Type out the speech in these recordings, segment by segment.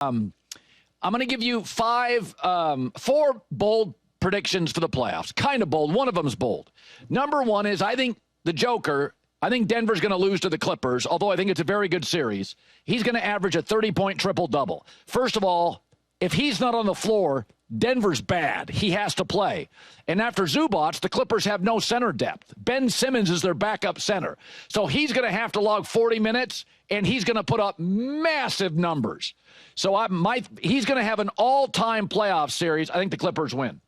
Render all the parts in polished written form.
I'm going to give you four bold predictions for the playoffs. Kind of bold. One of them is bold. Number one is I think Denver's going to lose to the Clippers, although I think it's a very good series. He's going to average a 30-point triple-double. First of all, if he's not on the floor, Denver's bad. He has to play. And after Zubac, the Clippers have no center depth. Ben Simmons is their backup center. So he's going to have to log 40 minutes, and he's going to put up massive numbers. So he's going to have an all-time playoff series. I think the Clippers win.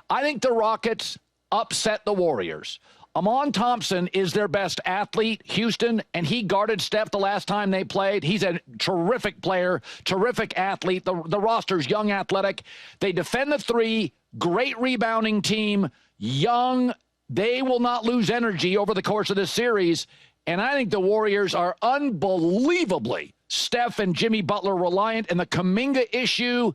I think the Rockets upset the Warriors. Amon Thompson is their best athlete, Houston, and he guarded Steph the last time they played. He's a terrific player, terrific athlete. The roster's young, athletic. They defend the three, great rebounding team, young. They will not lose energy over the course of this series, and I think the Warriors are unbelievably Steph and Jimmy Butler reliant, and the Kuminga issue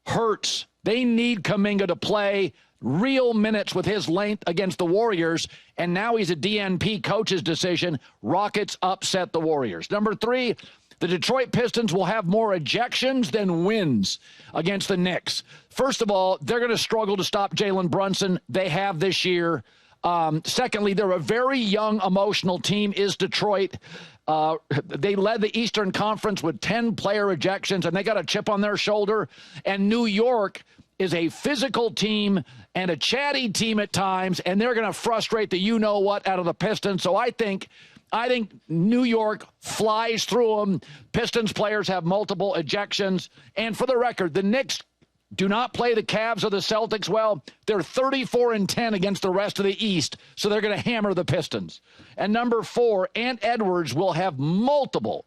hurts. They need Kuminga to play real minutes with his length against the Warriors, and now he's a DNP coach's decision. Rockets upset the Warriors. Number three, the Detroit Pistons will have more ejections than wins against the Knicks. First of all, they're going to struggle to stop Jalen Brunson. They have this year. Secondly, they're a very young, emotional team, is Detroit. They led the Eastern Conference with 10 player ejections, and they got a chip on their shoulder. And New York is a physical team and a chatty team at times, and they're going to frustrate the you-know-what out of the Pistons. So I think New York flies through them. Pistons players have multiple ejections. And for the record, the Knicks do not play the Cavs or the Celtics well. They're 34-10 against the rest of the East, so they're going to hammer the Pistons. And number four, Ant Edwards will have multiple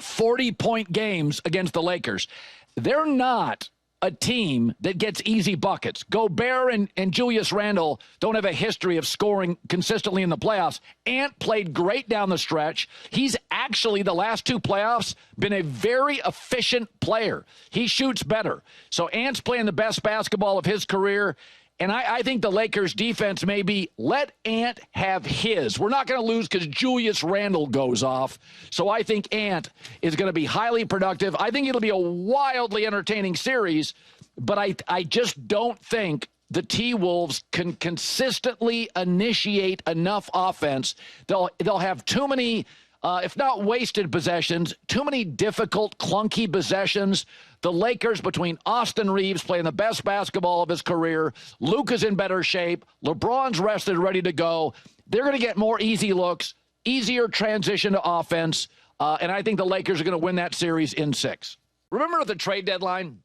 40-point games against the Lakers. They're not a team that gets easy buckets. Gobert and Julius Randle don't have a history of scoring consistently in the playoffs. Ant played great down the stretch. He's actually, the last two playoffs, been a very efficient player. He shoots better. So Ant's playing the best basketball of his career. And I think the Lakers' defense may be, let Ant have his. We're not going to lose because Julius Randle goes off. So I think Ant is going to be highly productive. I think it'll be a wildly entertaining series, but I just don't think the T-Wolves can consistently initiate enough offense. They'll have too many, if not wasted possessions, too many difficult, clunky possessions. The Lakers, between Austin Reeves playing the best basketball of his career, Luka's in better shape, LeBron's rested, ready to go. They're going to get more easy looks, easier transition to offense, and I think the Lakers are going to win that series in 6. Remember at the trade deadline,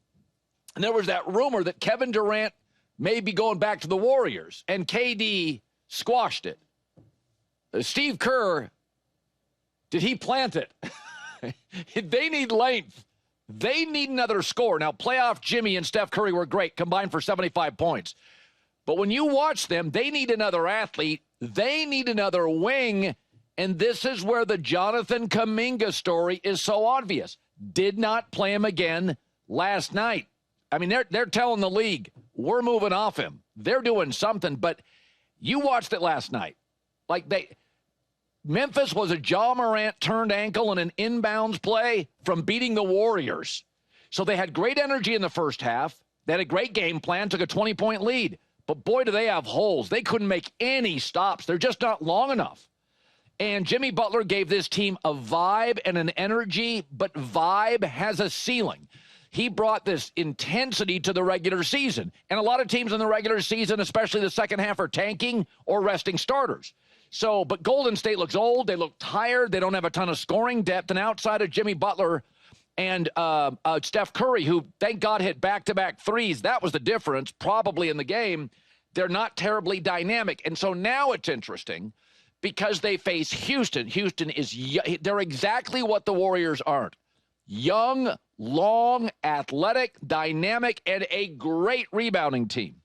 and there was that rumor that Kevin Durant may be going back to the Warriors, and KD squashed it. Steve Kerr, did he plant it? They need length. They need another score. Now, playoff Jimmy and Steph Curry were great, combined for 75 points. But when you watch them, they need another athlete. They need another wing. And this is where the Jonathan Kuminga story is so obvious. Did not play him again last night. I mean, they're telling the league, we're moving off him. They're doing something. But you watched it last night. Memphis was a Ja Morant turned ankle in an inbounds play from beating the Warriors. So they had great energy in the first half. They had a great game plan, took a 20-point lead. But boy, do they have holes. They couldn't make any stops. They're just not long enough. And Jimmy Butler gave this team a vibe and an energy, but vibe has a ceiling. He brought this intensity to the regular season. And a lot of teams in the regular season, especially the second half, are tanking or resting starters. So, but Golden State looks old. They look tired. They don't have a ton of scoring depth. And outside of Jimmy Butler and Steph Curry, who, thank God, hit back-to-back threes, that was the difference probably in the game. They're not terribly dynamic. And so now it's interesting because they face Houston. They're exactly what the Warriors aren't. Young, long, athletic, dynamic, and a great rebounding team.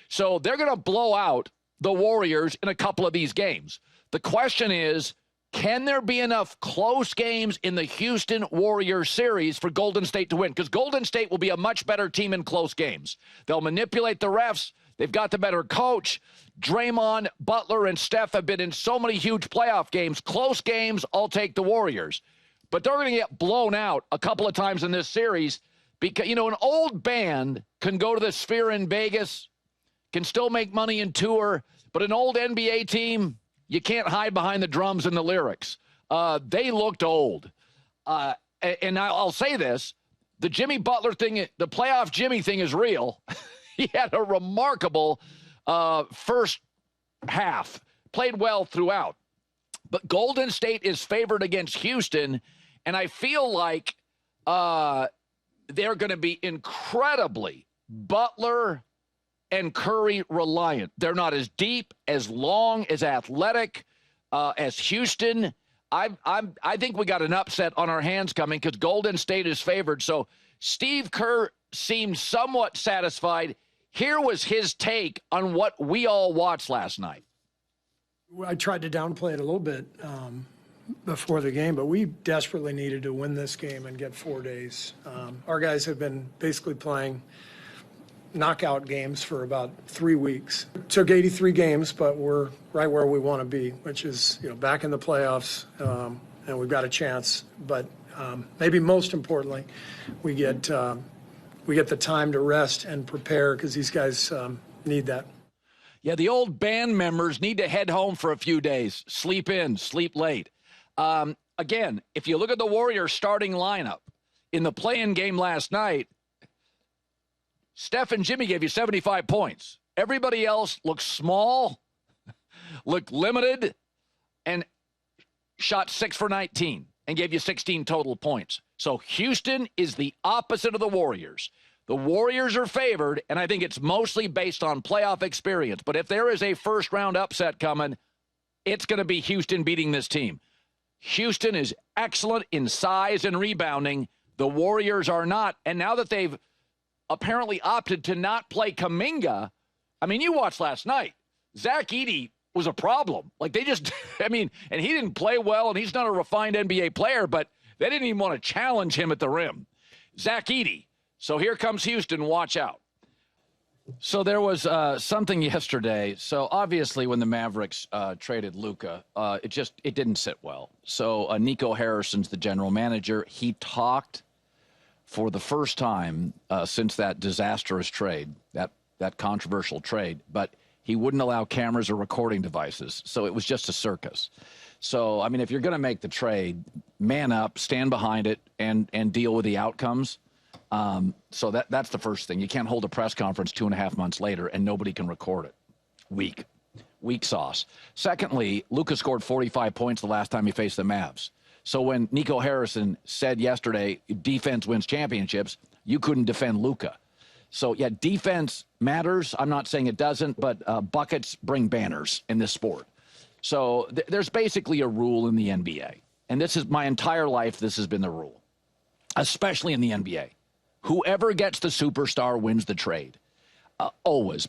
So they're going to blow out the Warriors in a couple of these games. The question is, can there be enough close games in the Houston Warriors series for Golden State to win? Because Golden State will be a much better team in close games. They'll manipulate the refs. They've got the better coach. Draymond, Butler, and Steph have been in so many huge playoff games. Close games, I'll take the Warriors. But they're going to get blown out a couple of times in this series Because, an old band can go to the Sphere in Vegas, can still make money and tour, but an old NBA team, you can't hide behind the drums and the lyrics. They looked old. And I'll say this, the Jimmy Butler thing, the playoff Jimmy thing is real. He had a remarkable first half, played well throughout. But Golden State is favored against Houston, and I feel like they're going to be incredibly Butler and Curry reliant. They're not as deep, as long, as athletic as Houston. I think we got an upset on our hands coming because Golden State is favored. So Steve Kerr seemed somewhat satisfied. Here was his take on what we all watched last night. I tried to downplay it a little bit before the game, but we desperately needed to win this game and get 4 days. Our guys have been basically playing knockout games for about 3 weeks. It took 83 games, but we're right where we want to be, which is back in the playoffs, and we've got a chance. But maybe most importantly, we get the time to rest and prepare because these guys need that. Yeah, the old band members need to head home for a few days, sleep in, sleep late. Again, if you look at the Warriors starting lineup in the play-in game last night, Steph and Jimmy gave you 75 points. Everybody else looked small, looked limited, and shot 6 for 19 and gave you 16 total points. So Houston is the opposite of the Warriors. The Warriors are favored, and I think it's mostly based on playoff experience. But if there is a first-round upset coming, it's going to be Houston beating this team. Houston is excellent in size and rebounding. The Warriors are not. And now that they've apparently opted to not play Kuminga, I mean, you watched last night. Zach Edey was a problem. Like, they just, and he didn't play well, and he's not a refined NBA player, but they didn't even want to challenge him at the rim. Zach Edey. So here comes Houston. Watch out. So there was something yesterday. So obviously when the Mavericks traded Luka, it didn't sit well. So Nico Harrison's the general manager. He talked for the first time since that disastrous trade, that controversial trade, but he wouldn't allow cameras or recording devices. So it was just a circus. So, if you're going to make the trade, man up, stand behind it, and deal with the outcomes. So that's the first thing. You can't hold a press conference 2.5 months later and nobody can record it. Weak sauce. Secondly, Luka scored 45 points the last time he faced the Mavs. So when Nico Harrison said yesterday, defense wins championships, you couldn't defend Luka. So, yeah, defense matters. I'm not saying it doesn't, but buckets bring banners in this sport. So there's basically a rule in the NBA. And this is my entire life, this has been the rule, especially in the NBA. Whoever gets the superstar wins the trade. Always.